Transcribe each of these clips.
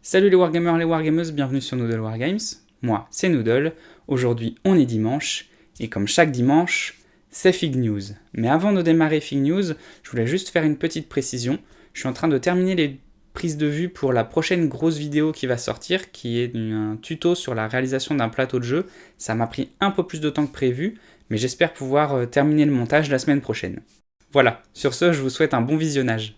Salut les wargamers, les wargameuses, bienvenue sur Noodle Wargames. Moi, c'est Noodle. Aujourd'hui, on est dimanche. Et comme chaque dimanche, c'est Fig News. Mais avant de démarrer Fig News, je voulais juste faire une petite précision. Je suis en train de terminer les prises de vue pour la prochaine grosse vidéo qui va sortir, qui est un tuto sur la réalisation d'un plateau de jeu. Ça m'a pris un peu plus de temps que prévu, mais j'espère pouvoir terminer le montage la semaine prochaine. Voilà, sur ce, je vous souhaite un bon visionnage.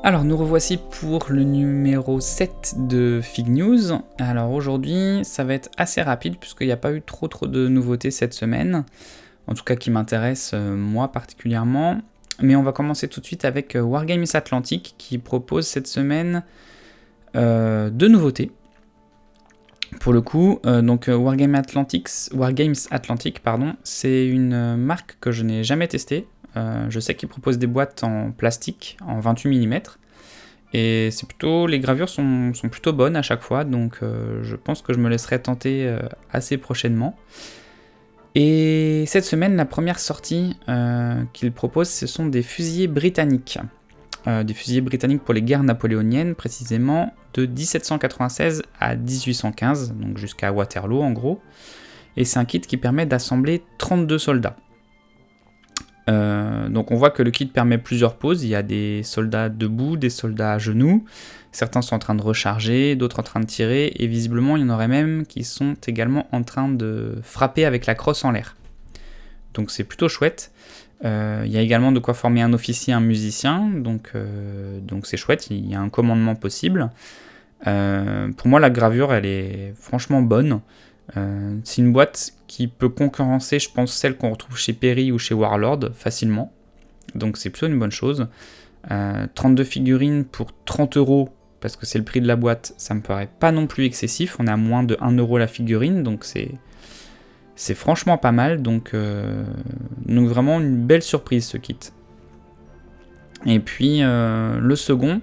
Alors nous revoici pour le numéro 7 de Fig News. Alors aujourd'hui ça va être assez rapide puisqu'il n'y a pas eu trop de nouveautés cette semaine, en tout cas qui m'intéressent moi particulièrement. Mais on va commencer tout de suite avec Wargames Atlantic qui propose cette semaine deux nouveautés. Pour le coup, Wargames Atlantic, c'est une marque que je n'ai jamais testée. Je sais qu'ils proposent des boîtes en plastique, en 28 mm. Et c'est plutôt, les gravures sont plutôt bonnes à chaque fois, donc je pense que je me laisserai tenter assez prochainement. Et cette semaine, la première sortie qu'ils proposent, ce sont des fusiliers britanniques. Des fusiliers britanniques pour les guerres napoléoniennes, précisément de 1796 à 1815, donc jusqu'à Waterloo en gros. Et c'est un kit qui permet d'assembler 32 soldats. Donc on voit que le kit permet plusieurs poses, il y a des soldats debout, des soldats à genoux, certains sont en train de recharger, d'autres en train de tirer, et visiblement il y en aurait même qui sont également en train de frapper avec la crosse en l'air. Donc c'est plutôt chouette. Il y a également de quoi former un officier, un musicien, donc c'est chouette, il y a un commandement possible. Pour moi la gravure elle est franchement bonne. C'est une boîte qui peut concurrencer, je pense, celle qu'on retrouve chez Perry ou chez Warlord facilement. Donc c'est plutôt une bonne chose. 32 figurines pour 30 €, parce que c'est le prix de la boîte, ça me paraît pas non plus excessif. On est à moins de 1 € la figurine, donc c'est franchement pas mal. Donc vraiment une belle surprise ce kit. Et puis le second,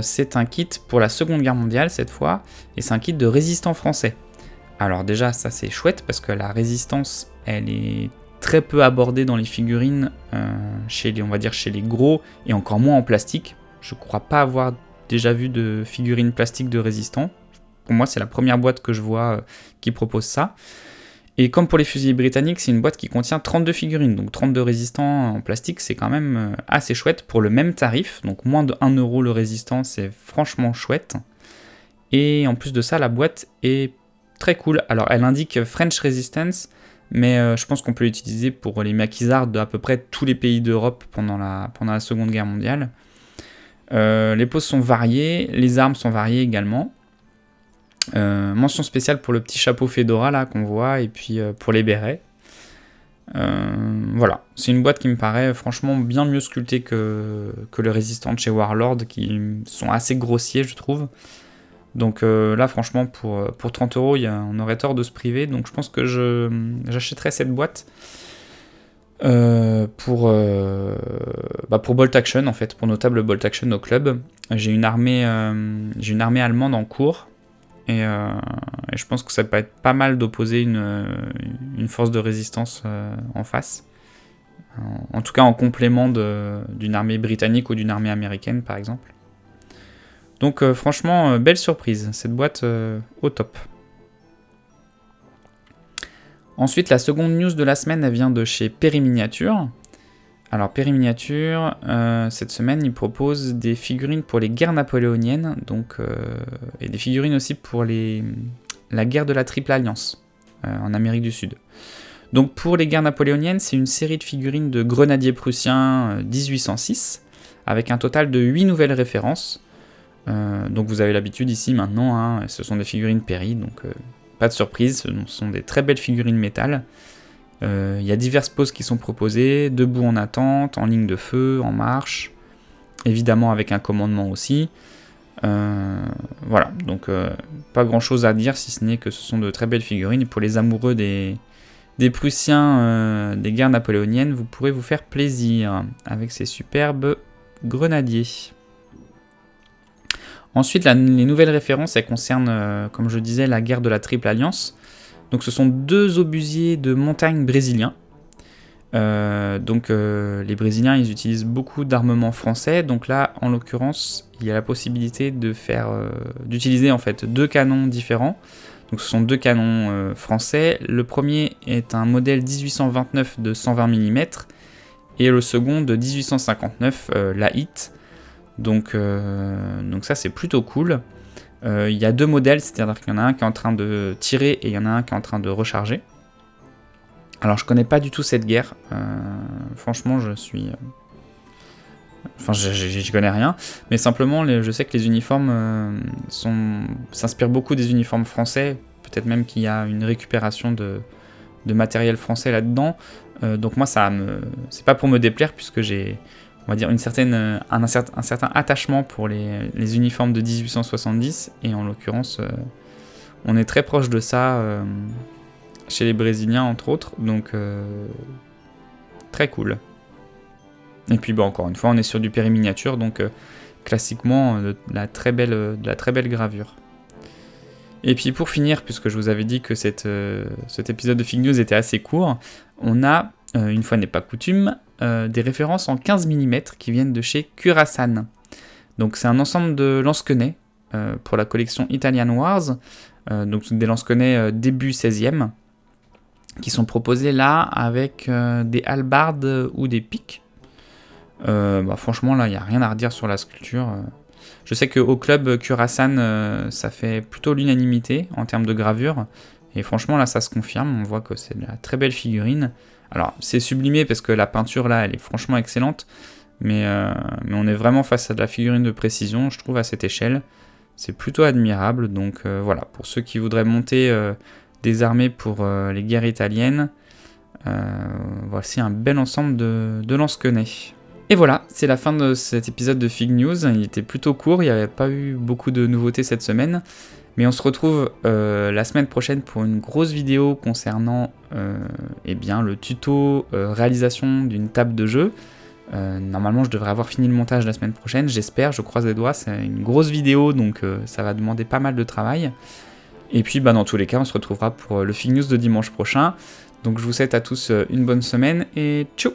c'est un kit pour la Seconde Guerre mondiale cette fois, et c'est un kit de résistants français. Alors déjà, ça c'est chouette parce que la résistance, elle est très peu abordée dans les figurines, chez les gros, et encore moins en plastique. Je crois pas avoir déjà vu de figurines plastiques de résistants. Pour moi, c'est la première boîte que je vois qui propose ça. Et comme pour les fusiliers britanniques, c'est une boîte qui contient 32 figurines, donc 32 résistants en plastique, c'est quand même assez chouette pour le même tarif, donc moins de 1 € le résistant, c'est franchement chouette. Et en plus de ça, la boîte est très cool. Alors elle indique French Resistance, mais je pense qu'on peut l'utiliser pour les maquisards de à peu près tous les pays d'Europe pendant la Seconde Guerre mondiale. Les poses sont variées, les armes sont variées également. Mention spéciale pour le petit chapeau Fedora là qu'on voit, et puis pour les bérets. Voilà, c'est une boîte qui me paraît franchement bien mieux sculptée que le résistant de chez Warlord, qui sont assez grossiers je trouve. Donc là franchement pour 30 €, on aurait tort de se priver, donc je pense que j'achèterai cette boîte pour Bolt Action en fait, pour nos tables Bolt Action au club. J'ai une armée allemande en cours, et je pense que ça peut être pas mal d'opposer une force de résistance en face. En tout cas en complément d'une armée britannique ou d'une armée américaine par exemple. Donc franchement, belle surprise, cette boîte au top. Ensuite, la seconde news de la semaine, elle vient de chez Perry Miniature. Alors Perry Miniature, cette semaine, il propose des figurines pour les guerres napoléoniennes, et des figurines aussi pour la guerre de la Triple Alliance, en Amérique du Sud. Donc pour les guerres napoléoniennes, c'est une série de figurines de grenadiers prussiens 1806, avec un total de 8 nouvelles références. Donc vous avez l'habitude ici maintenant, hein, ce sont des figurines Perry, donc pas de surprise, ce sont des très belles figurines métal. Il y a diverses poses qui sont proposées, debout en attente, en ligne de feu, en marche, évidemment avec un commandement aussi. Voilà, donc pas grand chose à dire si ce n'est que ce sont de très belles figurines, et pour les amoureux des Prussiens des guerres napoléoniennes, vous pourrez vous faire plaisir avec ces superbes grenadiers. Ensuite, les nouvelles références, elles concernent, comme je disais, la guerre de la Triple Alliance. Donc ce sont deux obusiers de montagne brésiliens. Donc les Brésiliens, ils utilisent beaucoup d'armements français. Donc là, en l'occurrence, il y a la possibilité d'utiliser en fait 2 canons différents. Donc ce sont 2 canons français. Le premier est un modèle 1829 de 120 mm et le second de 1859, la HIT. Donc ça, c'est plutôt cool. Il y a 2 modèles, c'est-à-dire qu'il y en a un qui est en train de tirer et il y en a un qui est en train de recharger. Alors je connais pas du tout cette guerre, franchement j'y connais rien, mais simplement je sais que les uniformes s'inspirent beaucoup des uniformes français, peut-être même qu'il y a une récupération de matériel français là-dedans, donc moi c'est pas pour me déplaire puisque j'ai, on va dire, un certain attachement pour les uniformes de 1870, et en l'occurrence on est très proche de ça chez les Brésiliens entre autres, donc très cool. Et puis encore une fois on est sur du périminiature, donc classiquement de la très belle gravure. Et puis pour finir, puisque je vous avais dit que cet épisode de Fig News était assez court, on a, une fois n'est pas coutume, des références en 15 mm qui viennent de chez Curaçao. Donc c'est un ensemble de lance-quenets pour la collection Italian Wars, donc des lance-quenets début 16e, qui sont proposés là avec des hallebardes ou des pics. Franchement là il n'y a rien à redire sur la sculpture. Je sais qu'au club Curaçao ça fait plutôt l'unanimité en termes de gravure, et franchement là ça se confirme, on voit que c'est de la très belle figurine. Alors c'est sublimé parce que la peinture là elle est franchement excellente, mais on est vraiment face à de la figurine de précision, je trouve, à cette échelle. C'est plutôt admirable, donc voilà, pour ceux qui voudraient monter des armées pour les guerres italiennes, voici un bel ensemble de lance-quenets. Et voilà, c'est la fin de cet épisode de Fig News. Il était plutôt court, il n'y avait pas eu beaucoup de nouveautés cette semaine, mais on se retrouve la semaine prochaine pour une grosse vidéo concernant le tuto réalisation d'une table de jeu. Normalement je devrais avoir fini le montage la semaine prochaine, j'espère, je croise les doigts. C'est une grosse vidéo, donc ça va demander pas mal de travail. Et puis dans tous les cas on se retrouvera pour le Fig News de dimanche prochain. Donc je vous souhaite à tous une bonne semaine et ciao.